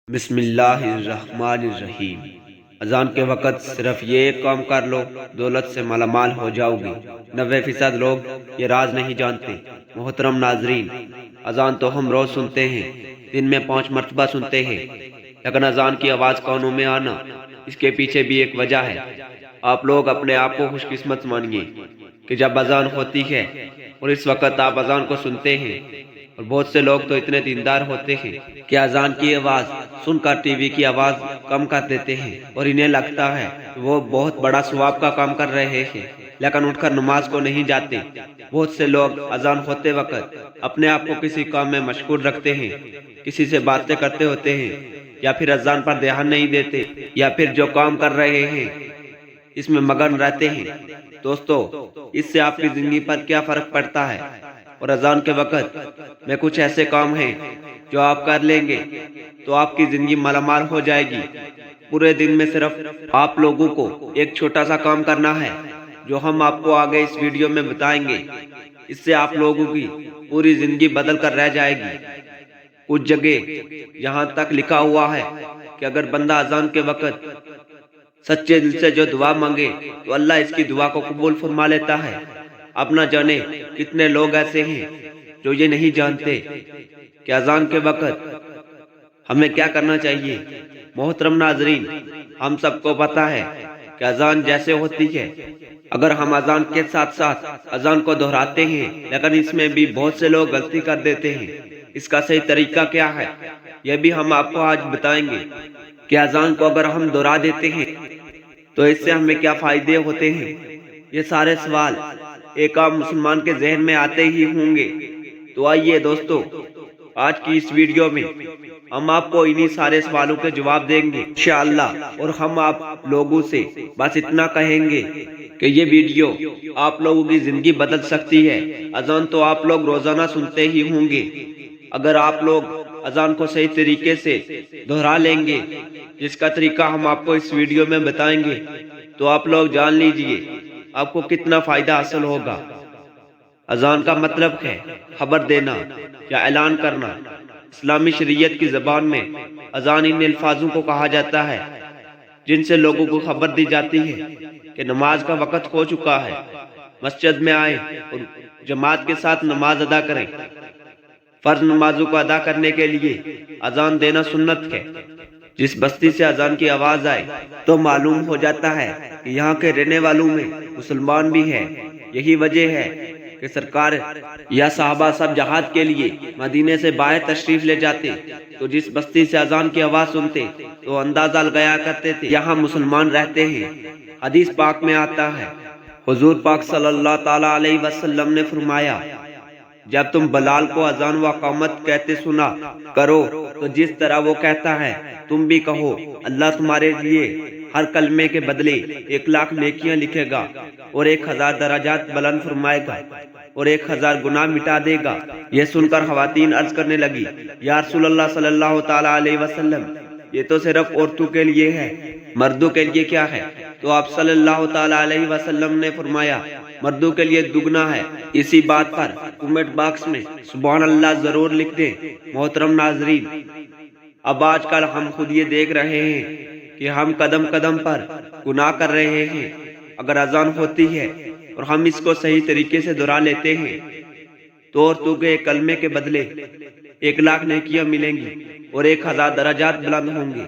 بسم اللہ الرحمن الرحیم۔ اذان کے وقت صرف یہ ایک کام کر لو، دولت سے مالا مال ہو جاؤ گی۔ 90% لوگ یہ راز نہیں جانتے۔ محترم ناظرین، اذان تو ہم روز سنتے ہیں، دن میں 5 مرتبہ سنتے ہیں، لیکن اذان کی آواز کانوں میں آنا، اس کے پیچھے بھی ایک وجہ ہے۔ آپ لوگ اپنے آپ کو خوش قسمت مانیے کہ جب اذان ہوتی ہے اور اس وقت آپ اذان کو سنتے ہیں، اور بہت سے لوگ تو اتنے دیندار ہوتے ہیں کہ اذان کی آواز سن کر ٹی وی کی آواز کم کر دیتے ہیں، اور انہیں لگتا ہے کہ وہ بہت بڑا ثواب کا کام کر رہے ہیں، لیکن اٹھ کر نماز کو نہیں جاتے۔ بہت سے لوگ اذان ہوتے وقت اپنے آپ کو کسی کام میں مشغول رکھتے ہیں، کسی سے باتیں کرتے ہوتے ہیں، یا پھر اذان پر دھیان نہیں دیتے، یا پھر جو کام کر رہے ہیں اس میں مگن رہتے ہیں۔ دوستو، اس سے آپ کی زندگی پر کیا فرق پڑتا ہے؟ اور اذان کے وقت میں کچھ ایسے کام ہیں جو آپ کر لیں گے تو آپ کی زندگی مالا مال ہو جائے گی۔ پورے دن میں صرف آپ لوگوں کو ایک چھوٹا سا کام کرنا ہے جو ہم آپ کو آگے اس ویڈیو میں بتائیں گے۔ اس سے آپ لوگوں کی پوری زندگی بدل کر رہ جائے گی۔ کچھ جگہ یہاں تک لکھا ہوا ہے کہ اگر بندہ اذان کے وقت سچے دل سے جو دعا مانگے تو اللہ اس کی دعا کو قبول فرما لیتا ہے۔ اب نہ جانے کتنے لوگ ایسے ہیں جو یہ نہیں جانتے کہ اذان کے وقت ہمیں کیا کرنا چاہیے۔ محترم ناظرین، ہم سب کو پتہ ہے کہ اذان جیسے ہوتی ہے، اگر ہم اذان کے ساتھ ساتھ اذان کو دہراتے ہیں، لیکن اس میں بھی بہت سے لوگ غلطی کر دیتے ہیں۔ اس کا صحیح طریقہ کیا ہے، یہ بھی ہم آپ کو آج بتائیں گے کہ اذان کو اگر ہم دہرا دیتے ہیں تو اس سے ہمیں کیا فائدے ہوتے ہیں۔ یہ سارے سوال ایک عام مسلمان کے ذہن میں آتے ہی ہوں گے، تو آئیے دوستو، آج کی اس ویڈیو میں ہم آپ کو انہی سارے سوالوں کے جواب دیں گے انشاءاللہ، اور ہم آپ لوگوں سے بس اتنا کہیں گے کہ یہ ویڈیو آپ لوگوں کی زندگی بدل سکتی ہے۔ اذان تو آپ لوگ روزانہ سنتے ہی ہوں گے، اگر آپ لوگ اذان کو صحیح طریقے سے دہرا لیں گے، جس کا طریقہ ہم آپ کو اس ویڈیو میں بتائیں گے، تو آپ لوگ جان لیجئے آپ کو کتنا فائدہ حاصل ہوگا۔ اذان کا مطلب ہے خبر دینا یا اعلان کرنا۔ اسلامی شریعت کی زبان میں اذان ان الفاظوں کو کہا جاتا ہے جن سے لوگوں کو خبر دی جاتی ہے کہ نماز کا وقت ہو چکا ہے۔ مسجد میں آئیں اور جماعت کے ساتھ نماز ادا کریں۔ فرض نمازوں کو ادا کرنے کے لیے اذان دینا سنت ہے۔ جس بستی سے اذان کی آواز آئے تو معلوم ہو جاتا ہے کہ یہاں کے رہنے والوں میں مسلمان بھی ہے۔ یہی وجہ ہے کہ سرکار یا صحابہ سب جہاد کے لیے مدینے سے باہر تشریف لے جاتے تو جس بستی سے اذان کی آواز سنتے تو اندازہ لگایا کرتے تھے یہاں مسلمان رہتے ہیں۔ حدیث پاک میں آتا ہے، حضور پاک صلی اللہ تعالی علیہ وسلم نے فرمایا، جب تم بلال کو اذان و اقامت کہتے سنا کرو تو جس طرح وہ کہتا ہے تم بھی کہو، اللہ تمہارے لیے ہر کلمے کے بدلے 1,00,000 نیکیاں لکھے گا اور 1,000 درجات بلند فرمائے گا اور 1,000 گناہ مٹا دے گا۔ یہ سن کر خواتین عرض کرنے لگی، یا رسول اللہ صلی اللہ تعالی علیہ وسلم، یہ تو صرف عورتوں کے لیے ہے، مردوں کے لیے کیا ہے؟ تو آپ صلی اللہ تعالی علیہ وسلم نے فرمایا، مردوں کے لیے دگنا ہے۔ اسی بات پر کمنٹ باکس میں سبحان اللہ ضرور لکھ دیں۔ محترم ناظرین، اب آج کل ہم خود یہ دیکھ رہے ہیں کہ ہم قدم قدم پر گناہ کر رہے ہیں۔ اگر اذان ہوتی ہے اور ہم اس کو صحیح طریقے سے دہرا لیتے ہیں تو عورتوں کے کلمے کے بدلے 1,00,000 نیکیاں ملیں گی اور 1,000 درجات بلند ہوں گے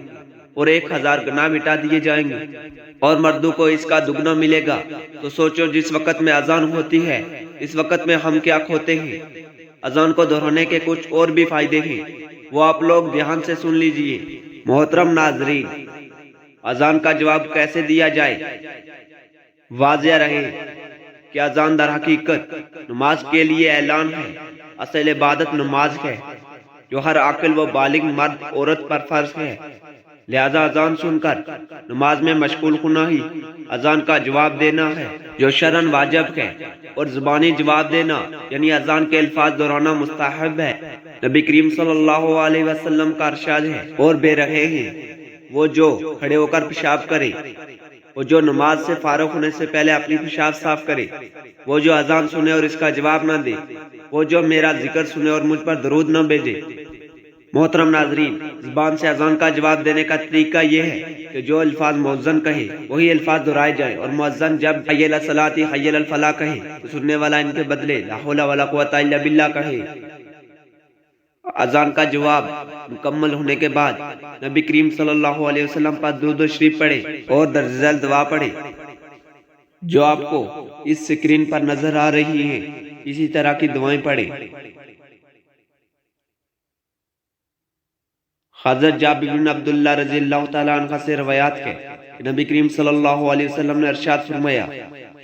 اور 1,000 گناہ مٹا دیے جائیں گے، اور مردوں کو اس کا دگنا ملے گا۔ تو سوچو، جس وقت میں اذان ہوتی ہے اس وقت میں ہم کیا کھوتے ہیں۔ اذان کو دہرانے کے کچھ اور بھی فائدے ہیں، وہ آپ لوگ دھیان سے سن لیجئے۔ محترم ناظرین، اذان کا جواب کیسے دیا جائے؟ واضح رہے کہ اذان در حقیقت نماز کے لیے اعلان ہے۔ اصل عبادت نماز ہے جو ہر عاقل و بالغ مرد عورت پر فرض ہے، لہذا اذان سن کر نماز میں مشغول ہونا ہی اذان کا جواب دینا ہے جو شرعاً واجب ہے، اور زبانی جواب دینا یعنی اذان کے الفاظ دہرانا مستحب ہے۔ نبی کریم صلی اللہ علیہ وسلم کا ارشاد ہے، اور بے رہے ہیں وہ جو کھڑے ہو کر پیشاب کرے، وہ جو نماز سے فارغ ہونے سے پہلے اپنی پیشاب صاف کرے، وہ جو اذان سنے اور اس کا جواب نہ دے، وہ جو میرا ذکر سنے اور مجھ پر درود نہ بھیجے۔ محترم ناظرین، زبان سے اذان کا جواب دینے کا طریقہ یہ ہے کہ جو الفاظ مؤذن کہے وہی الفاظ دہرائے جائیں، اور مؤذن جب حی علی الصلاۃ حی علی الفلاح کہے تو سننے والا ان کے بدلے لا حول ولا قوۃ الا باللہ کہے۔ اذان کا جواب مکمل ہونے کے بعد نبی کریم صلی اللہ علیہ وسلم پر درود و شریف پڑھے اور درج ذیل دعا پڑھے جو آپ کو اس اسکرین پر نظر آ رہی ہیں۔ اسی طرح کی دعائیں پڑھے۔ حضرت جابر بن عبداللہ رضی اللہ تعالیٰ عنہ سے روایات ہے کہ نبی کریم صلی اللہ علیہ وسلم نے ارشاد فرمایا،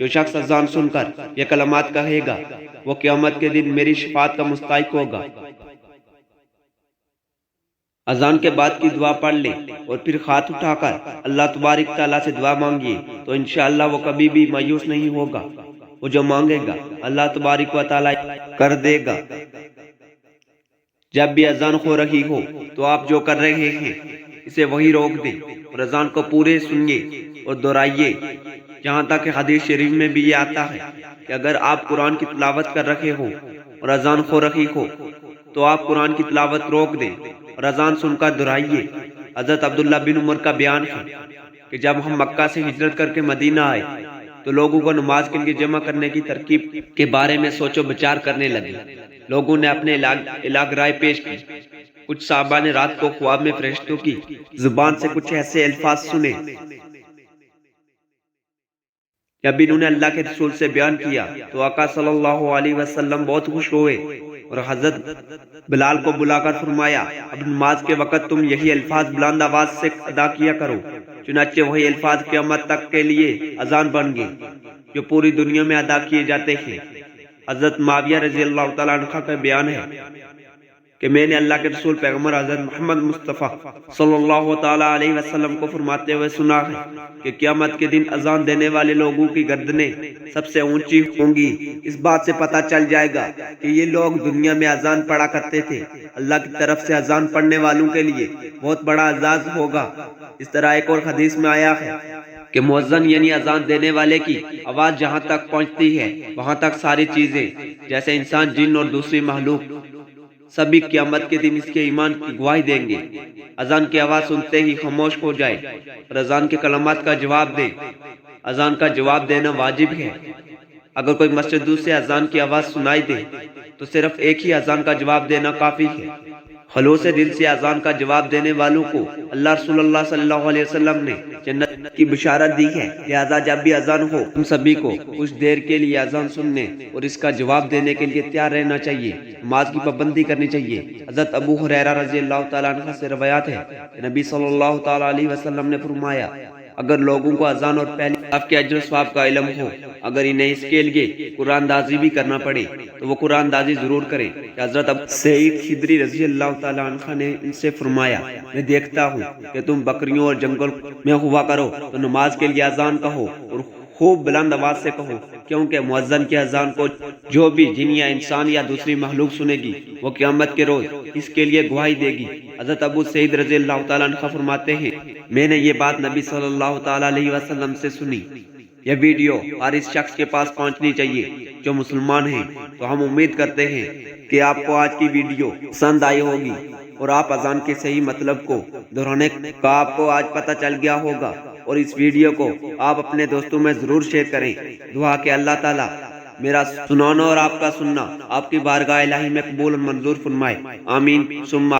جو شخص اذان سن کر یہ کلمات کہے گا وہ قیامت کے دن میری شفاعت کا مستحق ہوگا۔ اذان کے بعد کی دعا پڑھ لیں اور پھر ہاتھ اٹھا کر اللہ تبارک تعالیٰ سے دعا مانگیے تو انشاءاللہ وہ کبھی بھی مایوس نہیں ہوگا۔ وہ جو مانگے گا اللہ تبارک و تعالیٰ کر دے گا۔ جب بھی اذان ہو رہی ہو تو آپ جو کر رہے ہیں اسے وہی روک دیں اور اذان کو پورے سنیے اور دہرائیے، جہاں تک کہ حدیث شریف میں بھی یہ آتا ہے کہ اگر آپ قرآن کی تلاوت کر رہے ہو اور اذان ہو رہی ہو تو آپ قرآن کی تلاوت روک دیں اور اذان سن کر دہرائیے۔ حضرت عبداللہ بن عمر کا بیان ہے کہ جب ہم مکہ سے ہجرت کر کے مدینہ آئے تو لوگوں کو نماز کے لیے جمع کرنے کی ترکیب کے بارے میں سوچ و بچار کرنے لگے۔ لوگوں نے اپنے الگ رائے پیش کی۔ کچھ صحابہ نے رات کو خواب میں فرشتوں کی زبان سے کچھ ایسے الفاظ سنے۔ جب انہوں نے اللہ کے رسول سے بیان کیا تو آقا صلی اللہ علیہ وسلم بہت خوش ہوئے اور حضرت بلال کو بلا کر فرمایا، اب نماز کے وقت تم یہی الفاظ بلند آواز سے ادا کیا کرو۔ چنانچہ وہی الفاظ قیامت تک کے لیے اذان بن گئے جو پوری دنیا میں ادا کیے جاتے ہیں۔ حضرت معاویہ رضی اللہ تعالیٰ عنہ کا بیان ہے کہ میں نے اللہ کے رسول پیغمبر حضرت محمد مصطفیٰ صلی اللہ تعالیٰ علیہ وسلم کو فرماتے ہوئے سنا ہے کہ قیامت کے دن اذان دینے والے لوگوں کی گردنیں سب سے اونچی ہوں گی۔ اس بات سے پتہ چل جائے گا کہ یہ لوگ دنیا میں اذان پڑھا کرتے تھے۔ اللہ کی طرف سے اذان پڑھنے والوں کے لیے بہت بڑا اعزاز ہوگا۔ اس طرح ایک اور حدیث میں آیا ہے کہ مؤذن یعنی اذان دینے والے کی آواز جہاں تک پہنچتی ہے وہاں تک ساری چیزیں جیسے انسان، جن اور دوسری مخلوق سبھی قیامت کے دن اس کے ایمان کی گواہی دیں گے۔ اذان کی آواز سنتے ہی خاموش ہو جائے اور اذان کے کلمات کا جواب دے۔ اذان کا جواب دینا واجب ہے۔ اگر کوئی مسجد سے اذان کی آواز سنائی دے تو صرف ایک ہی اذان کا جواب دینا کافی ہے۔ خلوص دل سے اذان کا جواب دینے والوں کو اللہ رسول اللہ صلی اللہ علیہ وسلم نے جنت کی بشارت دی ہے۔ لہذا جب بھی اذان ہو ہم سبھی کو کچھ دیر کے لیے اذان سننے اور اس کا جواب دینے کے لیے تیار رہنا چاہیے۔ نماز کی پابندی کرنی چاہیے۔ حضرت ابو ہریرہ رضی اللہ تعالیٰ عنہ سے روایات ہے کہ نبی صلی اللہ تعالیٰ علیہ وسلم نے فرمایا، اگر لوگوں کو اذان اور پہلی صف کے اجر و ثواب کا علم ہو، اگر انہیں اس کے لیے قرآن دازی بھی کرنا پڑے تو وہ قرآن دازی ضرور کریں۔ حضرت سعید خدری رضی اللہ تعالیٰ عنہ نے ان سے فرمایا، میں دیکھتا ہوں کہ تم بکریوں اور جنگل میں ہوا کرو تو نماز کے لیے اذان کہو اور خوب بلند آواز سے کہو، کیونکہ مؤذن کی اذان کو جو بھی جن یا انسان یا دوسری مخلوق سنے گی وہ قیامت کے روز اس کے لیے گواہی دے گی۔ حضرت ابو سعید رضی اللہ تعالیٰ عنہ فرماتے ہیں، میں نے یہ بات نبی صلی اللہ تعالیٰ علیہ وسلم سے سنی۔ یہ ویڈیو ہر اس شخص کے پاس پہنچنی چاہیے جو مسلمان ہیں۔ تو ہم امید کرتے ہیں کہ آپ کو آج کی ویڈیو پسند آئی ہوگی اور آپ اذان کے صحیح مطلب کو دہرانے کا آپ کو آج پتہ چل گیا ہوگا، اور اس ویڈیو کو آپ اپنے دوستوں میں ضرور شیئر کریں۔ دعا کہ اللہ تعالیٰ میرا سنانا اور آپ کا سننا آپ کی بارگاہ الہی میں قبول اور منظور فرمائے، آمین ثم